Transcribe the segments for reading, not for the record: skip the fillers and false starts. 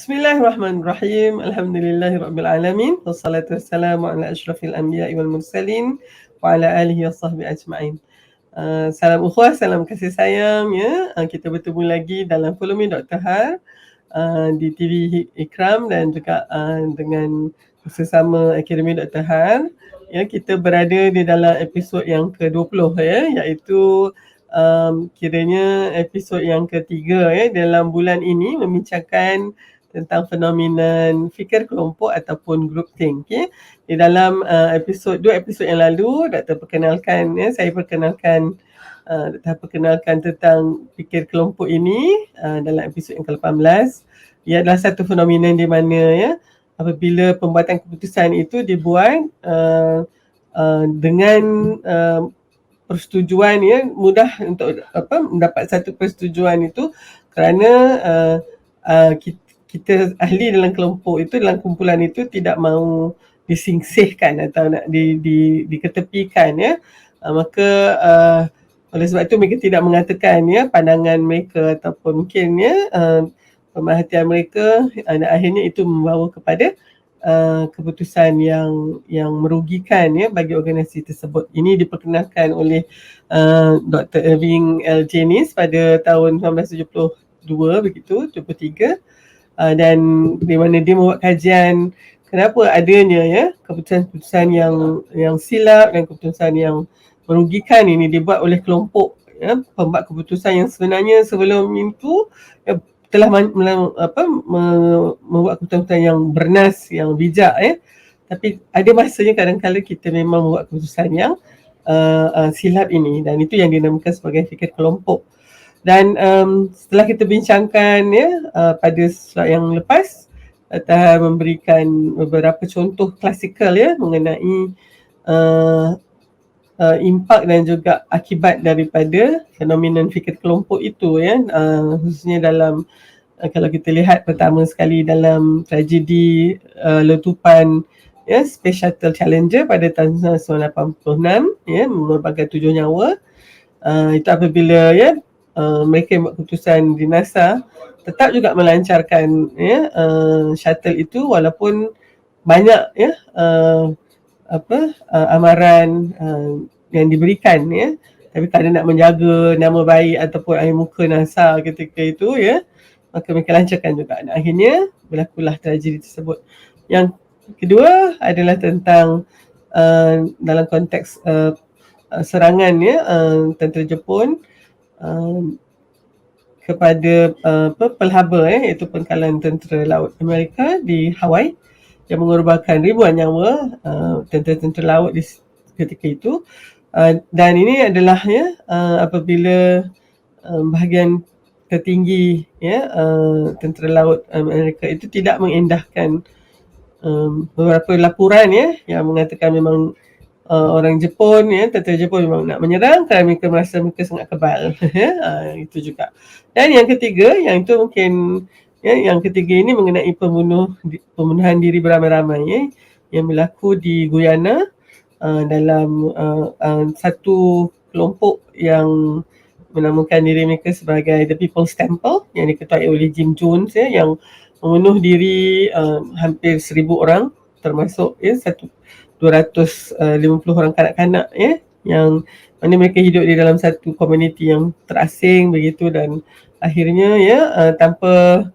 Bismillahirrahmanirrahim. Alhamdulillahirabbil alamin. Wassalatu wassalamu ala asyrafil anbiya'i wal mursalin wa ala alihi wasahbihi ajma'in. Salam ukhuwah, salam kasih sayang ya. Kita bertemu lagi dalam Follow Me Dr. Har di TV Ikram dan juga dengan sesama Akademi Dr. Har. Ya, kita berada di dalam episod yang ke-20 ya, iaitu kiranya episod yang ketiga ya dalam bulan ini, membincangkan tentang fenomena fikir kelompok ataupun groupthink. Okay? Di dalam dua episod yang lalu, saya perkenalkan tentang fikir kelompok ini dalam episod yang ke-18. Ia adalah satu fenomena di mana ya, apabila pembuatan keputusan itu dibuat dengan persetujuan ya, mudah untuk mendapat satu persetujuan itu kerana kita ahli dalam kelompok itu, dalam kumpulan itu tidak mahu disingsihkan atau nak diketepikan ya. Maka oleh sebab itu mereka tidak mengatakan ya pandangan mereka ataupun mungkin ya pemerhatian mereka, dan akhirnya itu membawa kepada keputusan yang merugikan ya bagi organisasi tersebut. Ini diperkenalkan oleh Dr. Irving L. Janis pada tahun 1972 begitu, 73, dan di mana dia membuat kajian kenapa adanya ya keputusan-keputusan yang silap dan keputusan yang merugikan ini dibuat oleh kelompok ya, pembuat keputusan yang sebenarnya sebelum itu ya, telah membuat keputusan yang bernas, yang bijak ya. Tapi ada masanya kadang-kadang kita memang membuat keputusan yang silap ini, dan itu yang dinamakan sebagai fikir kelompok. Dan setelah kita bincangkan ya pada slide yang lepas, kita memberikan beberapa contoh klasikal ya mengenai impak dan juga akibat daripada fenomena fikir kelompok itu ya, khususnya dalam kalau kita lihat pertama sekali dalam tragedi letupan ya Space Shuttle Challenger pada tahun 1986 ya, mengorbankan 7 nyawa. Itu apabila ya mereka buat keputusan di NASA tetap juga melancarkan ya shuttle itu walaupun banyak ya amaran yang diberikan ya, tapi kerana nak menjaga nama baik ataupun air muka NASA ketika itu ya, maka mereka lancarkan juga. Dan akhirnya berlakulah tragedi tersebut. Yang kedua adalah tentang dalam konteks serangan ya tentera Jepun kepada pelhaba iaitu pangkalan tentera laut Amerika di Hawaii yang mengorbankan ribuan nyawa tentera-tentera laut di ketika itu. Dan ini adalah ya apabila bahagian tertinggi ya tentera laut Amerika itu tidak mengendahkan beberapa laporan ya yang mengatakan memang orang Jepun ya, tentera Jepun memang nak menyerang kerana mereka merasa mereka sangat kebal. Itu juga. Dan yang ketiga, yang itu mungkin ya, yang ketiga ini mengenai pembunuhan diri beramai-ramai ya, yang berlaku di Guyana dalam satu kelompok yang menamakan diri mereka sebagai The People's Temple yang diketuai oleh Jim Jones ya, yang membunuh diri hampir 1,000 orang, termasuk ya 250 orang kanak-kanak ya, yang mana mereka hidup di dalam satu komuniti yang terasing begitu, dan akhirnya ya tanpa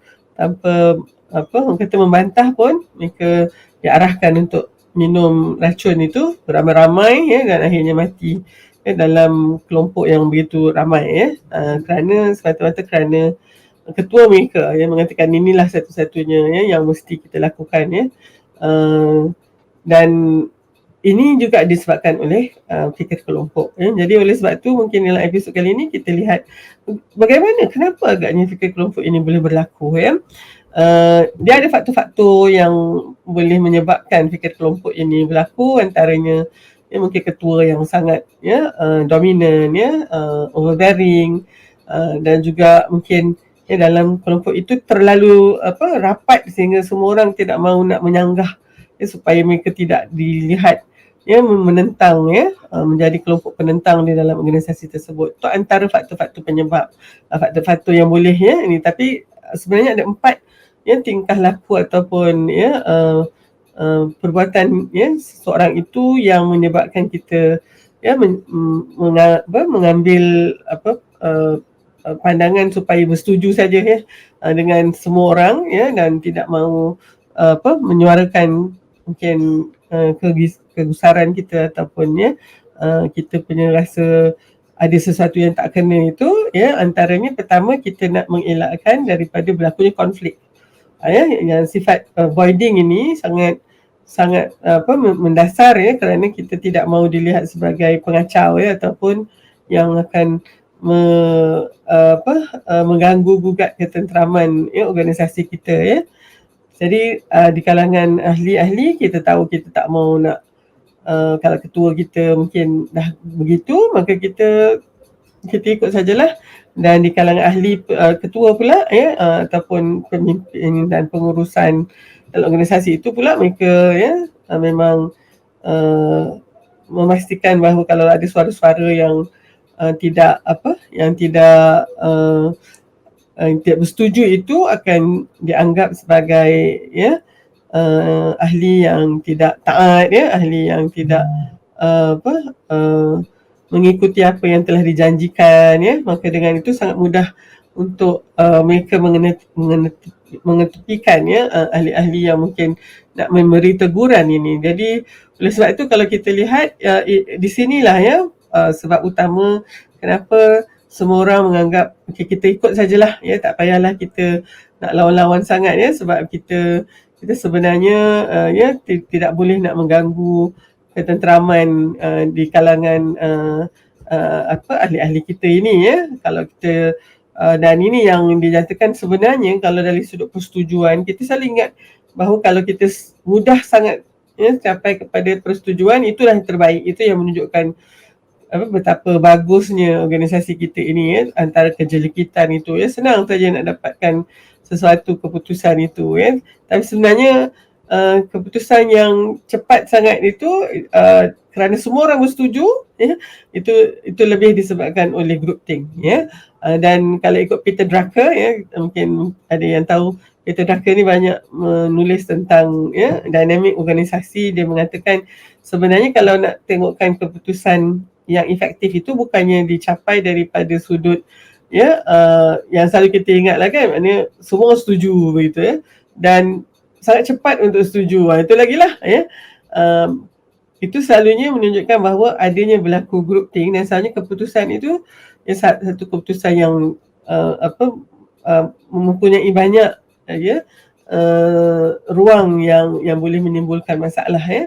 orang kata membantah pun mereka diarahkan untuk minum racun itu beramai-ramai ya, dan akhirnya mati ya, dalam kelompok yang begitu ramai ya, kerana semata-mata kerana ketua mereka yang mengatakan inilah satu-satunya ya yang mesti kita lakukan ya. Dan ini juga disebabkan oleh fikir kelompok ya. Jadi oleh sebab itu mungkin dalam episod kali ini kita lihat bagaimana, kenapa agaknya fikir kelompok ini boleh berlaku ya. Dia ada faktor-faktor yang boleh menyebabkan fikir kelompok ini berlaku, antaranya ya, mungkin ketua yang sangat ya dominan ya, overbearing, dan juga mungkin ya dalam kelompok itu terlalu rapat sehingga semua orang tidak mahu nak menyanggah ya, supaya mereka tidak dilihat ya menentang ya, menjadi kelompok penentang di dalam organisasi tersebut. Itu antara faktor-faktor penyebab, faktor-faktor yang boleh ya ini. Tapi sebenarnya ada 4 ya tingkah laku ataupun ya perbuatan ya seseorang itu yang menyebabkan kita ya mengambil pandangan supaya bersetuju saja ya dengan semua orang ya, dan tidak mahu menyuarakan mungkin kegusaran kita ataupun ya kita punya rasa ada sesuatu yang tak kena itu ya. Antaranya pertama, kita nak mengelakkan daripada berlakunya konflik. Ya, yang sifat avoiding ini sangat mendasar ya, kerana kita tidak mahu dilihat sebagai pengacau ya, ataupun yang akan mengganggu gugat ketenteraman ya organisasi kita ya. Jadi di kalangan ahli-ahli, kita tahu kita tak mahu nak kalau ketua kita mungkin dah begitu, maka kita ikut sajalah. Dan di kalangan ahli ketua pula ya ataupun pemimpin dan pengurusan dalam organisasi itu pula, mereka ya memang memastikan bahawa kalau ada suara-suara yang tidak bersetuju, itu akan dianggap sebagai ya ahli yang tidak taat ya, ahli yang tidak mengikuti apa yang telah dijanjikan ya. Maka dengan itu sangat mudah untuk mereka mengetepikan ya ahli-ahli yang mungkin nak memberi teguran ini. Jadi oleh sebab itu, kalau kita lihat di sinilah ya sebab utama kenapa semua orang menganggap okay, kita ikut sajalah ya, tak payahlah kita nak lawan-lawan sangat ya, sebab kita sebenarnya ya tidak boleh nak mengganggu ketenteraman di kalangan ahli-ahli kita ini ya. Kalau kita dan ini yang dinyatakan sebenarnya, kalau dari sudut persetujuan, kita selalu ingat bahawa kalau kita mudah sangat ya capai kepada persetujuan, itulah yang terbaik. Itu yang menunjukkan betapa bagusnya organisasi kita ini ya. Antara kejelikitan itu ya, senang saja nak dapatkan sesuatu keputusan itu ya. Tapi sebenarnya keputusan yang cepat sangat itu kerana semua orang bersetuju ya, itu lebih disebabkan oleh groupthink ya. Dan kalau ikut Peter Drucker ya, mungkin ada yang tahu Peter Drucker ni banyak menulis tentang ya dinamik organisasi. Dia mengatakan sebenarnya kalau nak tengokkan keputusan yang efektif itu bukannya dicapai daripada sudut ya yang selalu kita ingatlah kan, maknanya semua setuju begitu ya, dan sangat cepat untuk setuju. Itu lagilah ya. Itu selalunya menunjukkan bahawa adanya berlaku groupthink, dan selalunya keputusan itu ya satu keputusan yang mempunyai banyak ya ruang yang boleh menimbulkan masalah ya.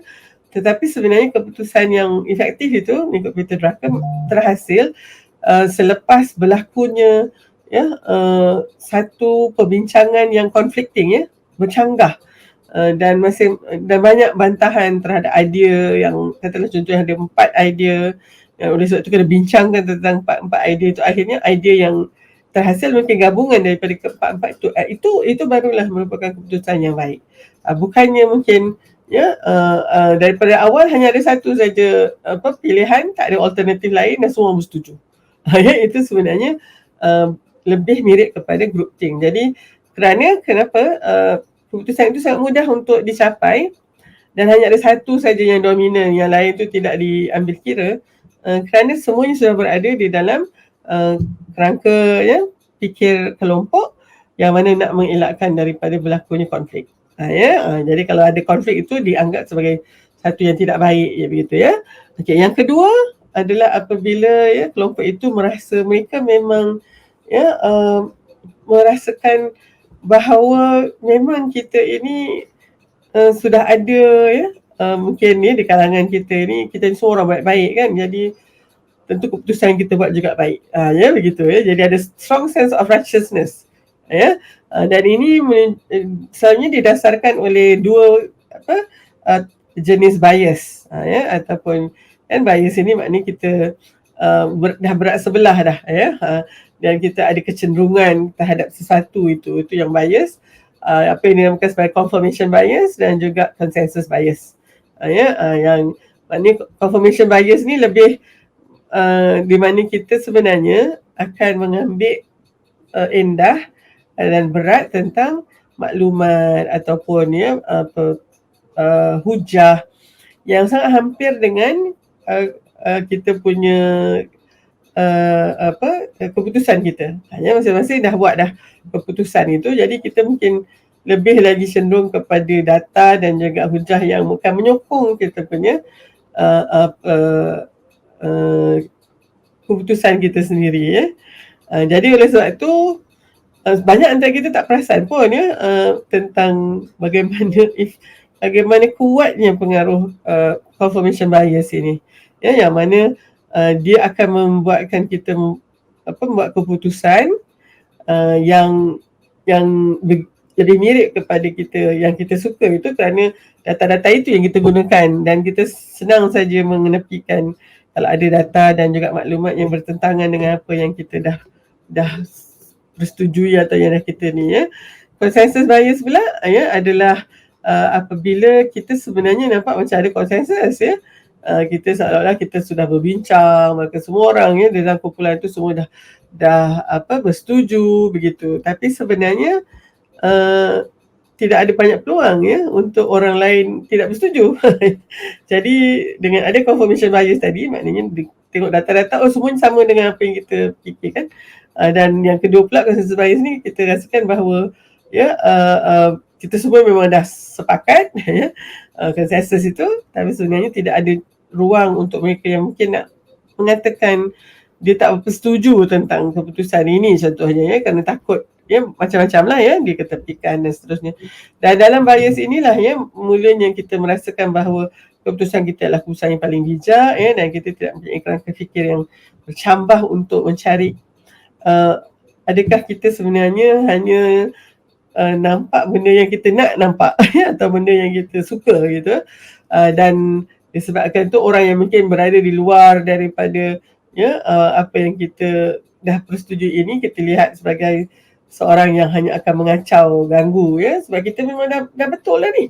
Tetapi sebenarnya keputusan yang efektif itu mengikut Peter Drucker terhasil selepas berlakunya ya satu perbincangan yang conflicting ya, bercanggah dan banyak bantahan terhadap idea yang katakanlah contohnya ada 4 idea, oleh sebab itu kena bincangkan tentang 4 idea itu. Akhirnya idea yang terhasil mungkin gabungan daripada keempat-empat itu barulah merupakan keputusan yang baik. Bukannya mungkin ya daripada awal hanya ada satu saja pilihan, tak ada alternatif lain dan semua bersetuju. Ya, itu sebenarnya lebih mirip kepada groupthink. Jadi kenapa keputusan itu sangat mudah untuk dicapai dan hanya ada satu saja yang dominan, yang lain itu tidak diambil kira, kerana semuanya sudah berada di dalam kerangka ya fikir kelompok yang mana nak mengelakkan daripada berlakunya konflik. Jadi kalau ada konflik itu dianggap sebagai satu yang tidak baik ya, begitu ya. Okey, yang kedua adalah apabila ya kelompok itu merasa mereka memang ya merasakan bahawa memang kita ini sudah ada ya mungkin ya di kalangan kita ni, kita ni semua orang baik-baik kan, jadi tentu keputusan yang kita buat juga baik. Ya begitu ya. Jadi ada strong sense of righteousness ya. Dan ini selalunya didasarkan oleh dua jenis bias ya, ataupun kan bias ini maknanya kita dah berat sebelah dah ya, dan kita ada kecenderungan terhadap sesuatu, itu yang bias, apa yang dinamakan sebagai confirmation bias dan juga consensus bias ya. Yang maknanya confirmation bias ni lebih di mana kita sebenarnya akan mengambil endah dan berat tentang maklumat ataupun hujah yang sangat hampir dengan kita punya keputusan kita. Hanya masing-masing dah buat dah keputusan itu, jadi kita mungkin lebih lagi cenderung kepada data dan juga hujah yang bukan menyokong kita punya keputusan kita sendiri ya. Jadi oleh sebab itu banyak antara kita tak perasan pun tentang bagaimana kuatnya pengaruh confirmation bias ini. Ya, yang mana dia akan membuatkan kita membuat keputusan yang jadi mirip kepada kita yang kita suka itu kerana data-data itu yang kita gunakan, dan kita senang saja mengenepikan kalau ada data dan juga maklumat yang bertentangan dengan apa yang kita dah bersetujui atau yang dah kita ni ya. Consensus bias pula adalah apabila kita sebenarnya nampak macam ada konsensus ya. Kita seolah-olah kita sudah berbincang, maka semua orang dalam kumpulan itu semua dah bersetuju begitu. Tapi sebenarnya tidak ada banyak peluang untuk orang lain tidak bersetuju. Jadi dengan ada confirmation bias tadi, maknanya tengok data-data semuanya sama dengan apa yang kita fikirkan. Dan yang kedua pula consensus bias ni kita rasakan bahawa kita semua memang dah sepakat konsensus itu, tapi sebenarnya tidak ada ruang untuk mereka yang mungkin nak mengatakan dia tak berapa setuju tentang keputusan ini contohnya kerana takut macam-macam lah dia ketepikan dan seterusnya. Dan dalam bias inilah mulanya kita merasakan bahawa keputusan kita adalah keputusan yang paling bijak dan kita tidak mempunyai kerangka fikir yang bercambah untuk mencari adakah kita sebenarnya hanya nampak benda yang kita nak nampak atau benda yang kita suka gitu. Dan disebabkan tu orang yang mungkin berada di luar daripada apa yang kita dah persetujui ini, kita lihat sebagai seorang yang hanya akan mengacau, ganggu sebab kita memang dah betul lah ni.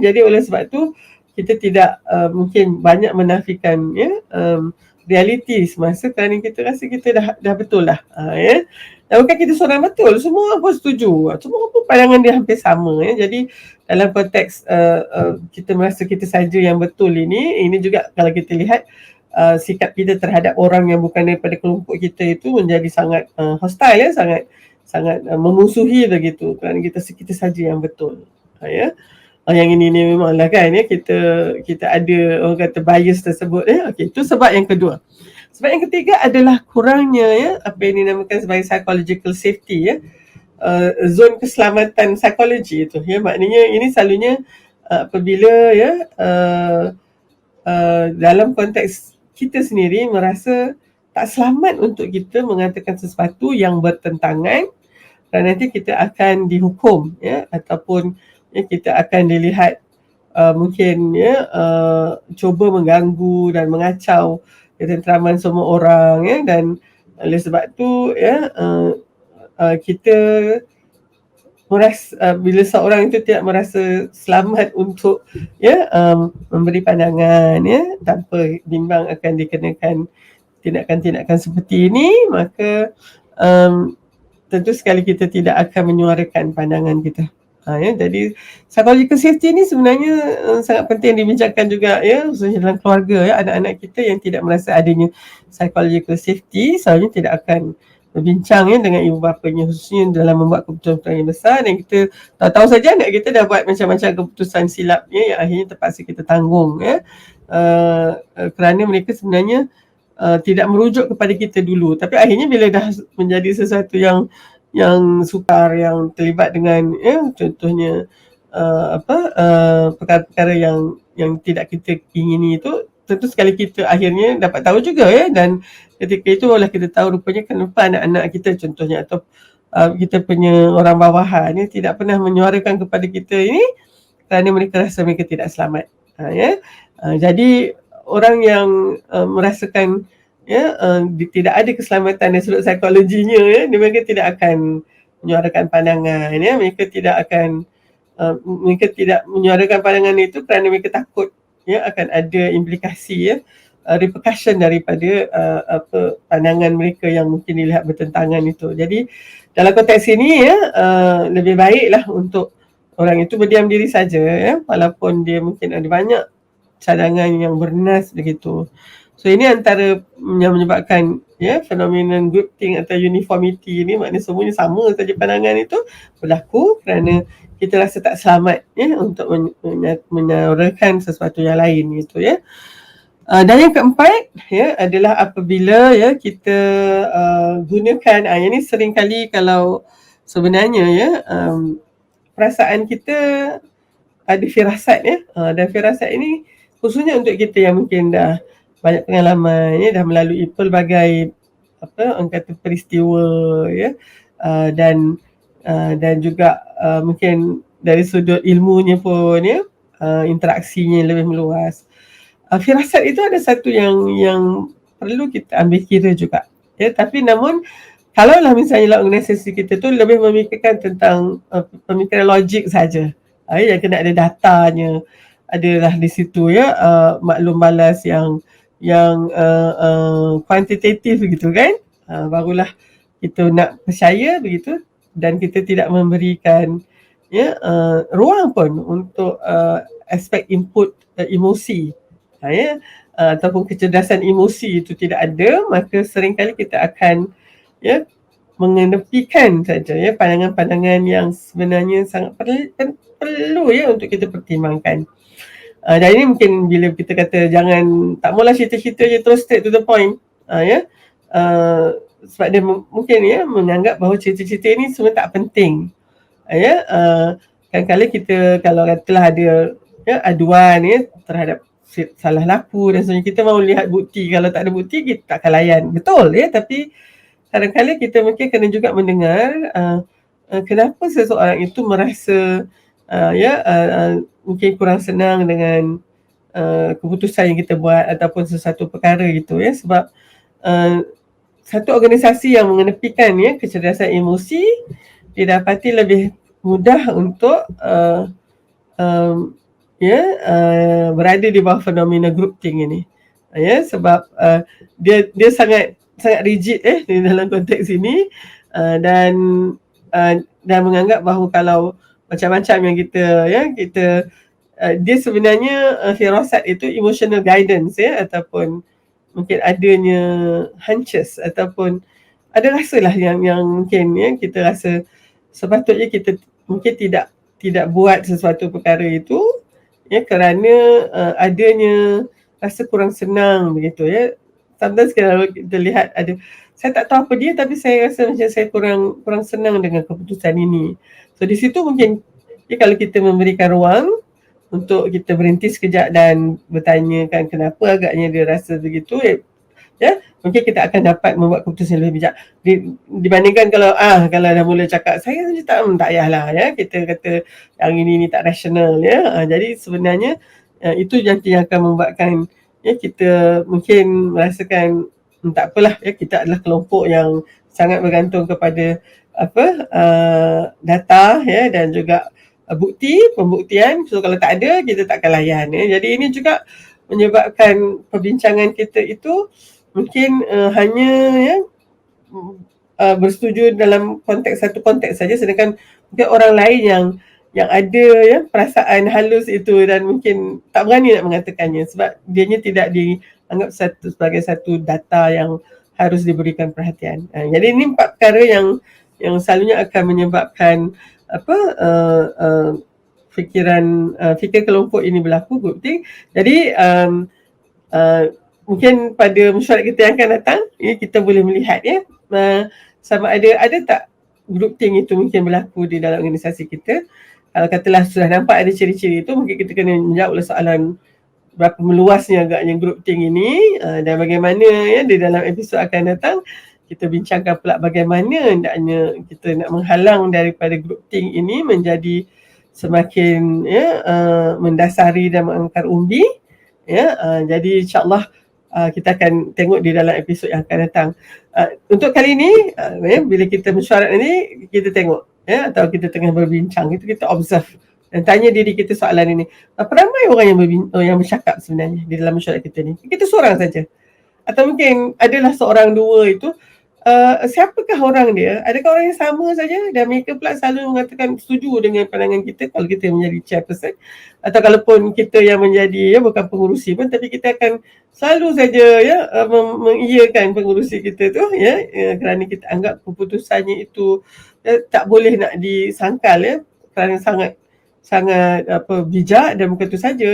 Jadi oleh sebab tu kita tidak mungkin banyak menafikan realiti semasa kerana kita rasa kita dah betul lah. Dan bukan kita seorang betul, semua orang pun setuju, semua orang pun pandangan dia hampir sama Jadi dalam konteks kita merasa kita saja yang betul ini juga kalau kita lihat sikap kita terhadap orang yang bukan daripada kelompok kita itu menjadi sangat hostile sangat memusuhi begitu kerana kita saja yang betul. Yang ini memanglah kan kita ada orang kata bias tersebut okey, itu sebab yang kedua. Sebab yang ketiga adalah kurangnya apa yang dinamakan sebagai psychological safety zon keselamatan psikologi itu maknanya ini selalunya apabila dalam konteks kita sendiri merasa tak selamat untuk kita mengatakan sesuatu yang bertentangan kerana nanti kita akan dihukum ataupun kita akan dilihat mungkin cuba mengganggu dan mengacau ketenteraman semua orang dan oleh sebab tu kita merasa bila seorang itu tidak merasa selamat untuk memberi pandangan tanpa bimbang akan dikenakan tindakan-tindakan seperti ini, maka tentu sekali kita tidak akan menyuarakan pandangan kita. Jadi psychological safety ni sebenarnya sangat penting dibincangkan juga khususnya dalam keluarga anak-anak kita yang tidak merasa adanya psychological safety selalunya tidak akan berbincang dengan ibu bapanya, khususnya dalam membuat keputusan yang besar, dan kita tahu saja anak kita dah buat macam-macam keputusan silap yang akhirnya terpaksa kita tanggung kerana mereka sebenarnya tidak merujuk kepada kita dulu, tapi akhirnya bila dah menjadi sesuatu yang sukar, yang terlibat dengan contohnya perkara-perkara yang tidak kita ingini itu, tentu sekali kita akhirnya dapat tahu juga dan ketika itu oleh kita tahu rupanya kenapa anak-anak kita contohnya atau kita punya orang bawahan tidak pernah menyuarakan kepada kita ini kerana mereka rasa mereka tidak selamat. Jadi orang yang merasakan tidak ada keselamatan dari sudut psikologinya mereka tidak akan menyuarakan pandangan mereka tidak menyuarakan pandangan itu kerana mereka takut akan ada implikasi repercussion daripada pandangan mereka yang mungkin dilihat bertentangan itu. Jadi dalam konteks ini lebih baiklah untuk orang itu berdiam diri saja walaupun dia mungkin ada banyak cadangan yang bernas begitu. So ini antara yang menyebabkan phenomenon groupthink atau uniformity ni, maknanya semuanya sama saja pandangan itu berlaku kerana kita rasa tak selamat untuk menyuarakan sesuatu yang lain gitu dan yang keempat adalah apabila kita gunakan yang ni sering kali kalau sebenarnya perasaan kita ada firasat dan firasat ini khususnya untuk kita yang mungkin dah banyak pengalaman dah melalui pelbagai orang kata peristiwa dan juga mungkin dari sudut ilmunya pun interaksinya lebih meluas. Firasat itu ada satu yang perlu kita ambil kira juga tapi namun kalaulah misalnya organisasi kita tu lebih memikirkan tentang pemikiran logik saja yang kena ada datanya, adalah di situ maklum balas yang kuantitatif begitu kan, barulah kita nak percaya begitu dan kita tidak memberikan ruang pun untuk aspek input emosi ataupun kecerdasan emosi itu tidak ada, maka seringkali kita akan mengenepikan saja pandangan-pandangan yang sebenarnya sangat perlu untuk kita pertimbangkan. Dan ini mungkin bila kita kata jangan, tak maulah cerita-cerita je terus straight to the point sebab dia mungkin menganggap bahawa cerita-cerita ni semua tak penting kadang-kadang kita kalau katalah ada aduan terhadap salah laku dan sebagainya, kita mahu lihat bukti, kalau tak ada bukti kita tak akan layan, betul tapi kadang-kadang kita mungkin kena juga mendengar kenapa seseorang itu merasa mungkin kurang senang dengan keputusan yang kita buat ataupun sesuatu perkara gitu sebab satu organisasi yang mengenepikan kecerdasan emosi didapati lebih mudah untuk berada di bawah fenomena groupthink ini sebab dia sangat rigid di dalam konteks ini dan menganggap bahawa kalau macam-macam yang kita dia sebenarnya firasat itu emotional guidance ataupun mungkin adanya hunches ataupun ada rasalah yang mungkin kita rasa sepatutnya kita mungkin tidak buat sesuatu perkara itu kerana adanya rasa kurang senang begitu sometimes kalau kita lihat ada, saya tak tahu apa dia tapi saya rasa macam saya kurang senang dengan keputusan ini. So di situ mungkin kalau kita memberikan ruang untuk kita berhenti sekejap dan bertanyakan kenapa agaknya dia rasa begitu mungkin kita akan dapat membuat keputusan lebih bijak dibandingkan kalau dah mula cakap saya saja tak payahlah kita kata yang ini tak rasional jadi sebenarnya itu nanti yang akan membuatkan kita mungkin merasakan tak apalah kita adalah kelompok yang sangat bergantung kepada data dan juga pembuktian. So kalau tak ada kita tak akan layan jadi ini juga menyebabkan perbincangan kita itu mungkin hanya bersetuju dalam satu konteks saja, sedangkan mungkin orang lain yang ada perasaan halus itu dan mungkin tak berani nak mengatakannya sebab dianya tidak dianggap sebagai satu data yang harus diberikan perhatian. Jadi ini 4 perkara yang selalunya akan menyebabkan fikir kelompok ini berlaku groupthink. Jadi mungkin pada mesyuarat kita yang akan datang kita boleh melihat sama ada tak groupthink itu mungkin berlaku di dalam organisasi kita. Kalau katalah sudah nampak ada ciri-ciri itu, mungkin kita kena menjawab soalan berapa meluasnya agaknya groupthink ini dan bagaimana di dalam episod akan datang kita bincangkan pula bagaimana hendaknya kita nak menghalang daripada groupthink ini menjadi semakin mendasari dan mengangkar umbi jadi insyaAllah kita akan tengok di dalam episod yang akan datang. Untuk kali ini bila kita mesyuarat ni kita tengok atau kita tengah berbincang itu kita observe dan tanya diri kita soalan ini, berapa ramai orang yang bercakap sebenarnya di dalam masyarakat kita ni? Kita seorang saja. Atau mungkin adalah seorang dua itu, siapakah orang dia? Adakah orang yang sama saja dan mereka pula selalu mengatakan setuju dengan pandangan kita kalau kita menjadi chairperson, atau kalaupun kita yang menjadi bukan pengurusi pun, tapi kita akan selalu saja mengiyakan pengurusi kita tu kerana kita anggap keputusannya itu tak boleh nak disangkal kerana sangat bijak, dan bukan itu saja,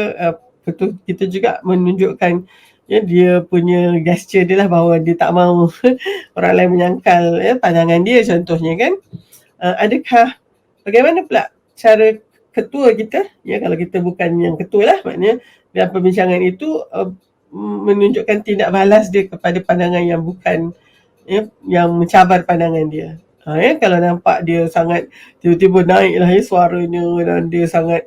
betul kita juga menunjukkan dia punya gesture dia lah bahawa dia tak mahu orang lain menyangkal pandangan dia contohnya kan. Adakah bagaimana pula cara ketua kita kalau kita bukan yang ketua lah, maknanya dalam perbincangan itu menunjukkan tindak balas dia kepada pandangan yang bukan yang mencabar pandangan dia. Kalau nampak dia sangat tiba-tiba naiklah suaranya dan dia sangat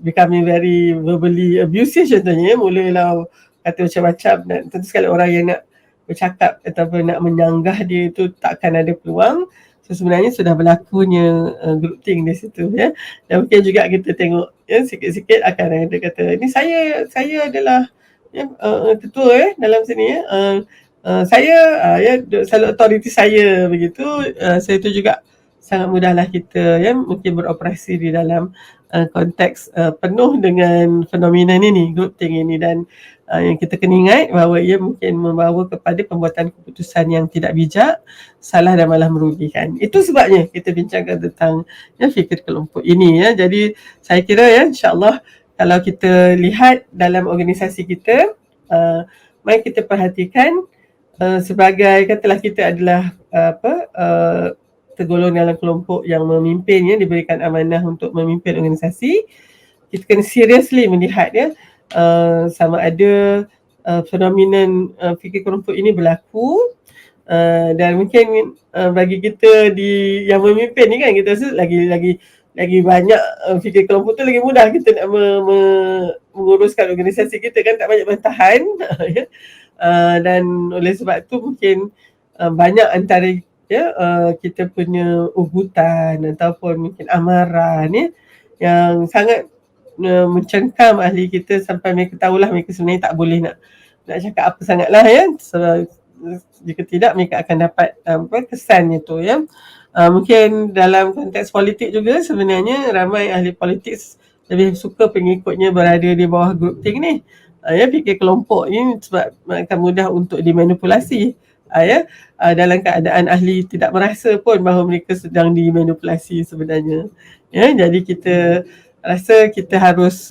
becoming very verbally abusive contohnya, mulalah kata macam-macam, dan tentu sekali orang yang nak bercakap ataupun nak menyanggah dia itu takkan ada peluang. So sebenarnya sudah berlakunya groupthink di situ dan mungkin juga kita tengok sikit-sikit akan ada kata ni saya adalah ketua dalam sini saya selalu autoriti saya begitu. Saya itu juga sangat mudahlah kita mungkin beroperasi di dalam konteks penuh dengan fenomena ini, groupthink ini, dan yang kita kena ingat bahawa ia mungkin membawa kepada pembuatan keputusan yang tidak bijak, salah dan malah merugikan. Itu sebabnya kita bincangkan tentang fikir kelompok ini Jadi saya kira insya-Allah kalau kita lihat dalam organisasi kita, mari kita perhatikan sebagai katalah kita adalah tergolong dalam kelompok yang memimpin diberikan amanah untuk memimpin organisasi. Kita kena seriously melihat sama ada fenomena fikir kelompok ini berlaku, dan mungkin bagi kita yang memimpin ni kan, kita rasa lagi banyak fikir kelompok tu, lagi mudah kita nak menguruskan organisasi kita kan, tak banyak bertahan dan oleh sebab tu mungkin banyak antara kita punya ugutan ataupun mungkin amaran yang sangat mencengkam ahli kita sampai mereka tahulah mereka sebenarnya tak boleh nak cakap apa sangatlah so, jika tidak mereka akan dapat kesannya tu mungkin dalam konteks politik juga sebenarnya ramai ahli politik lebih suka pengikutnya berada di bawah groupthink ni fikir kelompok ni sebab akan mudah untuk dimanipulasi dalam keadaan ahli tidak merasa pun bahawa mereka sedang dimanipulasi sebenarnya jadi kita rasa kita harus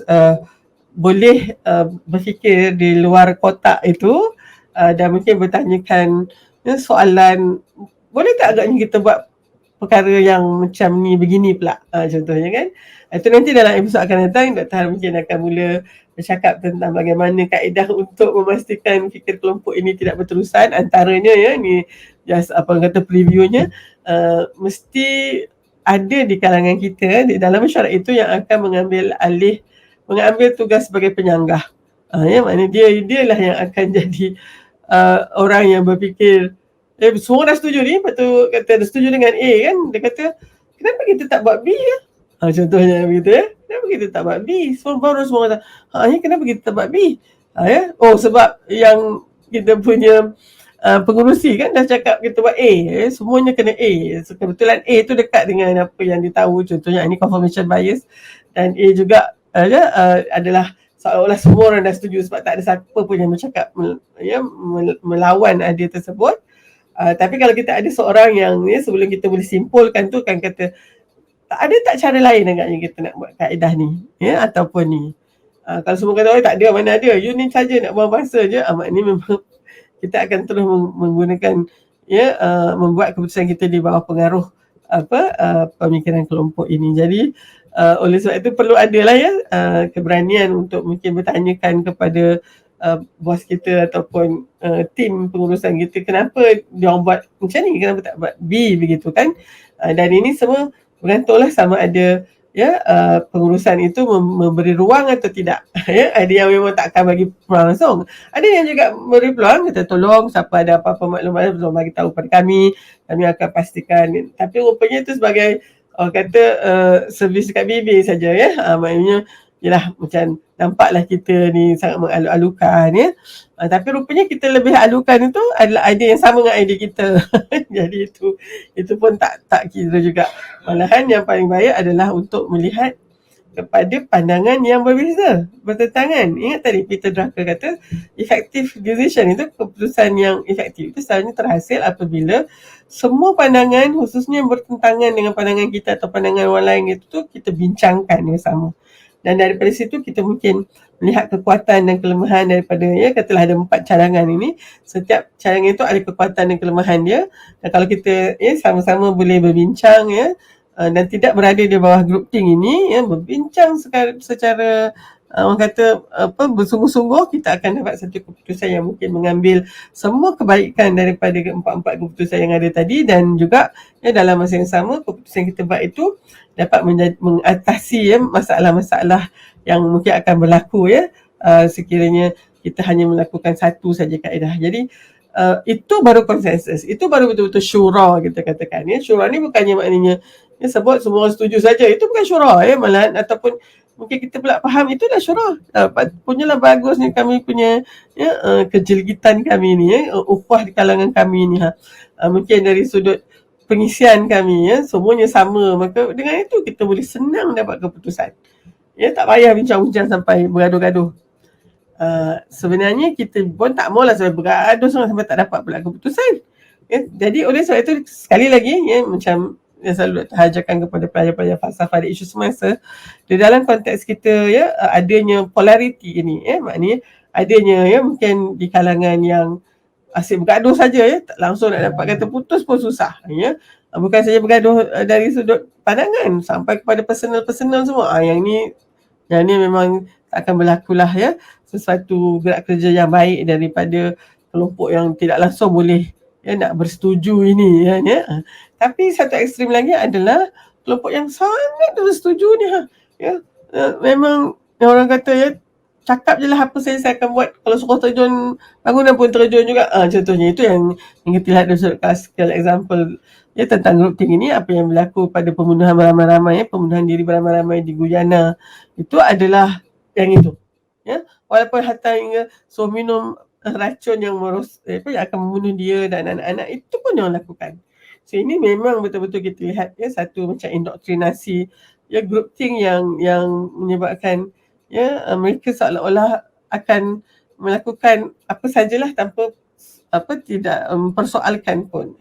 boleh berfikir di luar kotak itu dan mungkin bertanyakan soalan, boleh tak agaknya kita buat perkara yang macam ni begini pula contohnya kan. Itu nanti dalam episod akan datang Dr. Har mungkin akan mula bercakap tentang bagaimana kaedah untuk memastikan fikir kelompok ini tidak berterusan. Antaranya ni just kata previewnya, mesti ada di kalangan kita di dalam masyarakat itu yang akan mengambil tugas sebagai penyanggah. Maknanya dia lah yang akan jadi orang yang berfikir semua dah setuju ni, lepas tu kata dah setuju dengan A kan, dia kata kenapa kita tak buat B contohnya begitu kenapa kita tak buat B, baru semua kata kenapa kita tak buat B sebab yang kita punya pengurusi kan dah cakap kita buat A semuanya kena A. So, kebetulan A tu dekat dengan apa yang dia tahu, contohnya ini confirmation bias, dan A juga adalah seolah-olah semua orang dah setuju sebab tak ada siapa pun yang bercakap melawan idea tersebut. Tapi kalau kita ada seorang yang sebelum kita boleh simpulkan tu kan kata ada tak cara lain agaknya kita nak buat kaedah ni ataupun ni. Kalau semua kata tak ada, mana ada, you ni saja nak buang masa je, maknanya memang kita akan terus menggunakan membuat keputusan kita di bawah pengaruh pemikiran kelompok ini. Jadi oleh sebab itu perlu adalah keberanian untuk mungkin bertanyakan kepada bos kita ataupun tim pengurusan kita, kenapa dia orang buat macam ni, kenapa tak buat B begitu kan. Dan ini semua bergantunglah sama ada pengurusan itu memberi ruang atau tidak. Ada yang memang tak akan bagi peluang langsung, ada yang juga beri peluang, kata tolong siapa ada apa-apa maklumat tolong bagi tahu pada kami akan pastikan. Tapi rupanya itu sebagai orang kata servis dekat bibir saja ya. Maknanya yalah macam nampaklah kita ni sangat mengalu-alukan ya. Tapi rupanya kita lebih alukan itu adalah idea yang sama dengan idea kita. Jadi itu pun tak kira juga. Malahan yang paling baik adalah untuk melihat kepada pandangan yang berbeza, bertentangan. Ingat tadi Peter Drucker kata effective decision itu, keputusan yang efektif itu selalunya terhasil apabila semua pandangan khususnya yang bertentangan dengan pandangan kita atau pandangan orang lain itu kita bincangkan bersama. Dan daripada situ kita mungkin melihat kekuatan dan kelemahan daripada ya, katalah ada 4 cadangan ini, setiap cadangan itu ada kekuatan dan kelemahan dia. Dan kalau kita ya sama-sama boleh berbincang ya, dan tidak berada di bawah group think ini ya, berbincang secara orang kata bersungguh-sungguh, kita akan dapat satu keputusan yang mungkin mengambil semua kebaikan daripada empat-empat keputusan yang ada tadi, dan juga ya, dalam masa yang sama keputusan yang kita buat itu dapat mengatasi ya, masalah-masalah yang mungkin akan berlaku ya, sekiranya kita hanya melakukan satu saja kaedah. Jadi itu baru konsensus, itu baru betul-betul syura kita katakan ya. Syura ni bukannya maknanya ya, sebut semua orang setuju saja, itu bukan syura ya, malahan ataupun mungkin kita pula faham itu dah syura. Punyalah bagusnya kami punya ya, kejeligitan kami ni ya, ukhuwah di kalangan kami ni mungkin dari sudut pengisian kami ya, semuanya sama, maka dengan itu kita boleh senang dapat keputusan. Ya, tak payah bincang-bincang sampai bergaduh-gaduh. Sebenarnya kita pun tak maulah sampai bergaduh sampai tak dapat pula keputusan. Ya, jadi oleh sebab itu sekali lagi ya, macam yang selalu hajarkan kepada pelajar-pelajar falsafah dan isu semasa, di dalam konteks kita ya, adanya polariti ini ya, maknanya adanya ya mungkin di kalangan yang asyik bergaduh saja ya, tak langsung nak dapat kata putus pun susah ya. Bukan saja bergaduh dari sudut pandangan sampai kepada personal semua. Yang ni memang akan berlakulah ya, sesuatu gerak kerja yang baik daripada kelompok yang tidak langsung boleh ya nak bersetuju ini ya. Tapi satu ekstrim lagi adalah kelompok yang sangat bersetuju ni ya. Memang orang kata ya, cakap je lah apa saya akan buat, kalau suruh terjun bangunan pun terjun juga. Contohnya itu yang kita lihat dari sudut classical example ya, tentang group think ini. Apa yang berlaku pada pembunuhan beramai-ramai, pembunuhan diri beramai-ramai di Guyana, itu adalah yang itu ya. Walaupun hatta hingga minum racun yang yang akan membunuh dia dan anak-anak, itu pun yang lakukan. So ini memang betul-betul kita lihat ya, satu macam indoktrinasi ya, group think yang menyebabkan ya, mereka seolah-olah akan melakukan apa sajalah tanpa tidak mempersoalkan pun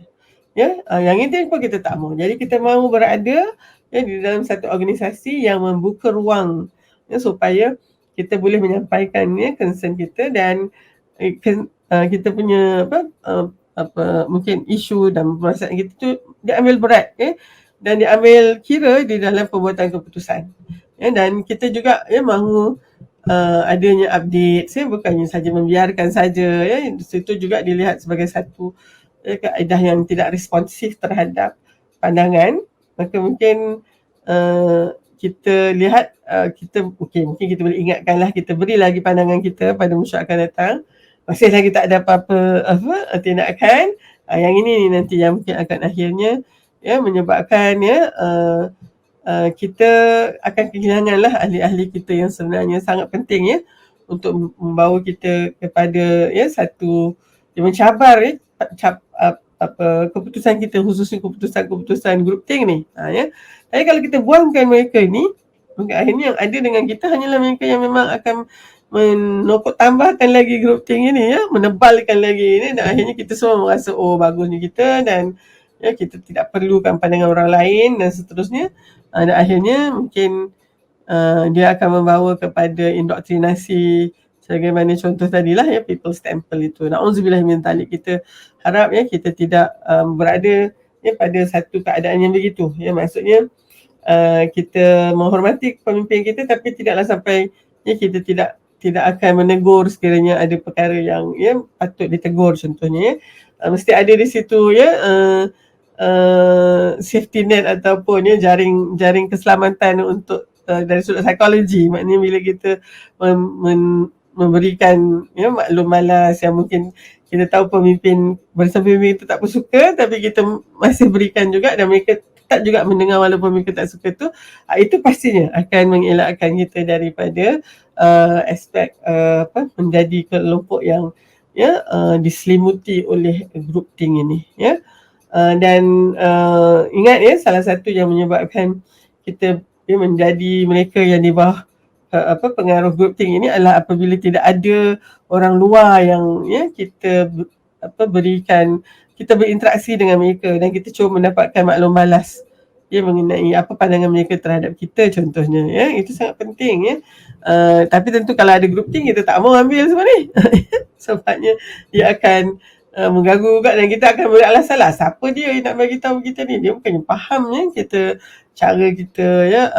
ya. Yang itu pun kita tak mahu. Jadi kita mahu berada ya, di dalam satu organisasi yang membuka ruang ya, supaya kita boleh menyampaikan ya, concern kita, dan kita punya mungkin isu dan perasaan kita tu diambil berat dan diambil kira di dalam pembuatan keputusan ya. Dan kita juga ya mahu adanya update bukannya saja membiarkan saja ya. Itu juga dilihat sebagai satu kaedah yang tidak responsif terhadap pandangan. Maka mungkin kita lihat mungkin kita boleh ingatkanlah, kita beri lagi pandangan kita pada musyawat akan datang. Masih lagi tak ada apa-apa tindakan. Yang ini nanti yang mungkin akan akhirnya ya menyebabkan ya kita akan kehilanganlah ahli-ahli kita yang sebenarnya sangat penting ya, untuk membawa kita kepada ya satu yang mencabar ya, keputusan kita, khususnya keputusan group think ni ya. Tapi kalau kita buangkan mereka ni, maka akhirnya yang ada dengan kita hanyalah mereka yang memang akan menokok tambahkan lagi group think ini ya, menebalkan lagi ini, dan akhirnya kita semua merasa bagusnya kita, dan ya kita tidak perlukan pandangan orang lain dan seterusnya. Dan akhirnya mungkin dia akan membawa kepada indoktrinasi sebagaimana contoh tadilah ya, people's temple itu. Na'udzubillah min dzalik. Kita harap ya kita tidak berada ya pada satu keadaan yang begitu ya. Maksudnya kita menghormati pemimpin kita, tapi tidaklah sampai ya kita tidak akan menegur sekiranya ada perkara yang ya patut ditegur contohnya ya. Mesti ada di situ ya safety net ataupun ya jaring keselamatan untuk dari sudut psikologi. Maknanya bila kita memberikan ya maklum malas yang mungkin kita tahu pemimpin itu tak bersuka, tapi kita masih berikan juga dan mereka tetap juga mendengar walaupun mereka tak suka tu, itu pastinya akan mengelakkan kita daripada aspek menjadi kelompok yang diselimuti oleh group think ini, ya. Dan ingat ya, salah satu yang menyebabkan kita menjadi mereka yang di bawah pengaruh group think ini adalah apabila tidak ada orang luar yang kita berikan, kita berinteraksi dengan mereka dan kita cuba mendapatkan maklum balas mengenai apa pandangan mereka terhadap kita contohnya, ya. Itu sangat penting, ya. Tapi tentu kalau ada group think kita tak mau ambil semua ni sebabnya dia akan mengganggu juga dan kita akan beralasan lah siapa dia yang nak bagi tahu kita ni, dia bukannya faham kita cara kita,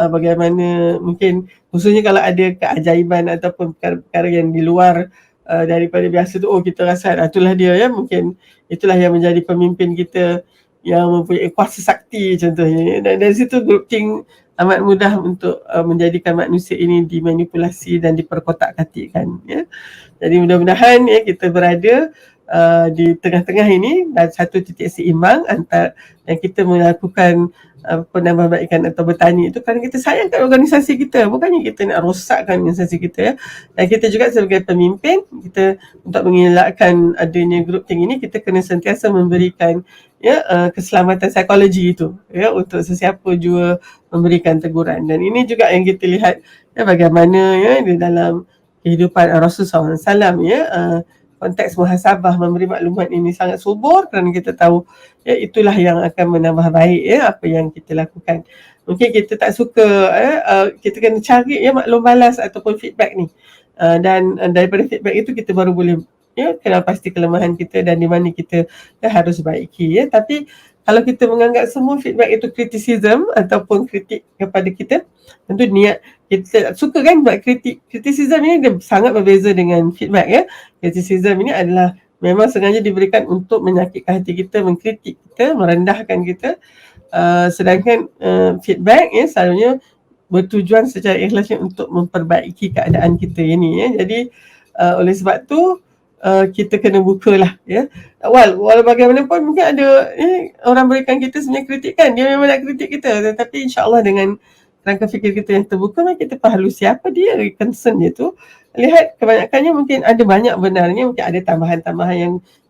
bagaimana mungkin khususnya kalau ada keajaiban ataupun perkara-perkara yang di luar daripada biasa tu, kita rasa itulah dia, mungkin itulah yang menjadi pemimpin kita yang mempunyai kuasa sakti contohnya, dan dari situ group think amat mudah untuk menjadikan manusia ini dimanipulasi dan diperkotak-katikkan, ya. Jadi mudah-mudahan kita berada di tengah-tengah ini dan satu titik seimbang antara yang kita melakukan penambahbaikan atau bertanya itu kerana kita sayangkan organisasi kita, bukannya kita nak rosakkan organisasi kita, ya. Dan kita juga sebagai pemimpin, kita untuk mengelakkan adanya group think ini, kita kena sentiasa memberikan keselamatan psikologi itu, untuk sesiapa jua memberikan teguran. Dan ini juga yang kita lihat bagaimana di dalam kehidupan Rasulullah SAW, konteks muhasabah memberi maklumat ini sangat subur kerana kita tahu itulah yang akan menambah baik apa yang kita lakukan. Mungkin kita tak suka, kita kena cari maklum balas ataupun feedback ni, dan daripada feedback itu kita baru boleh kenal pasti kelemahan kita dan di mana kita harus baiki, Tapi kalau kita menganggap semua feedback itu criticism ataupun kritik kepada kita, tentu niat kita suka kan buat kritik. Criticism ini dia sangat berbeza dengan feedback, Criticism ini adalah memang sengaja diberikan untuk menyakitkan hati kita, mengkritik kita, merendahkan kita. Sedangkan feedback selalunya bertujuan secara ikhlasnya untuk memperbaiki keadaan kita ini, Jadi oleh sebab tu kita kena bukalah, walau bagaimanapun mungkin ada orang berikan kita sebenarnya kritikan, dia memang nak kritik kita, tetapi insyaAllah dengan kerangka fikir kita yang terbuka, kita perlu siapa dia, concern dia tu. Lihat kebanyakannya mungkin ada banyak benarnya, mungkin ada tambahan-tambahan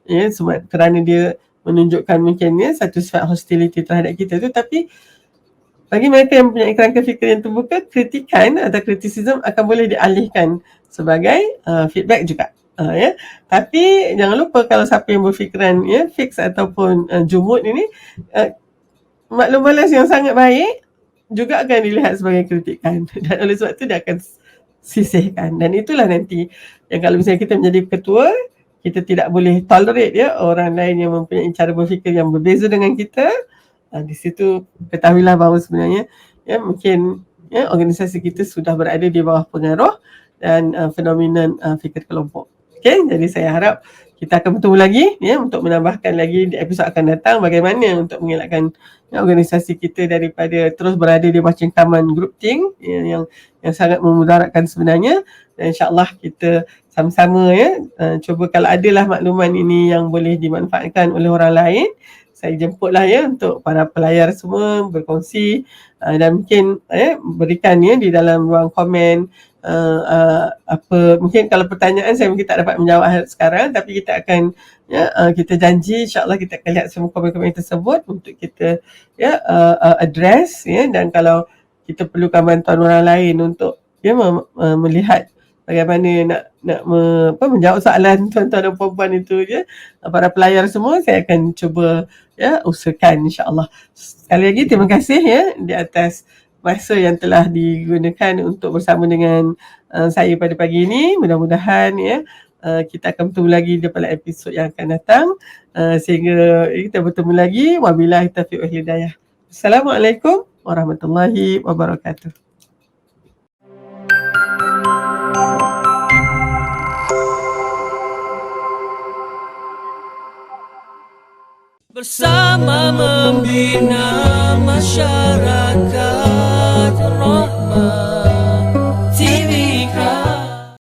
yang sebab kerana dia menunjukkan mungkin satu sifat hostility terhadap kita tu, tapi bagi mereka yang punya kerangka fikir yang terbuka, kritikan atau kritisism akan boleh dialihkan sebagai feedback juga. Tapi jangan lupa kalau siapa yang berfikiran fix ataupun jumud ini, maklum balas yang sangat baik juga akan dilihat sebagai kritikan dan oleh sebab itu dia akan sisihkan. Dan itulah nanti yang kalau misalnya kita menjadi ketua, kita tidak boleh tolerate orang lain yang mempunyai cara berfikir yang berbeza dengan kita. Di situ ketahuilah bahawa sebenarnya mungkin organisasi kita sudah berada di bawah pengaruh dan fenomenon fikir kelompok. Okay, jadi saya harap kita akan bertemu lagi untuk menambahkan lagi di episod akan datang bagaimana untuk mengelakkan organisasi kita daripada terus berada di bawah cengkaman group think yang sangat memudaratkan sebenarnya. Dan insyaAllah kita sama-sama cuba kalau adalah makluman ini yang boleh dimanfaatkan oleh orang lain, saya jemputlah untuk para pelayar semua berkongsi dan mungkin berikan di dalam ruang komen apa mungkin kalau pertanyaan saya mungkin tak dapat menjawab sekarang, tapi kita akan kita janji insyaAllah kita akan lihat semua komen-komen tersebut untuk kita address dan kalau kita perlukan bantuan orang lain untuk melihat bagaimana nak menjawab soalan tuan-tuan dan puan-puan itu para pelayar semua, saya akan cuba usahakan insyaAllah. Sekali lagi terima kasih di atas masa yang telah digunakan untuk bersama dengan saya pada pagi ini. Mudah-mudahan kita akan bertemu lagi pada episod yang akan datang. Sehingga kita bertemu lagi. Wabillahi taufiq wal hidayah. Assalamualaikum warahmatullahi wabarakatuh. Bersama membina masyarakat.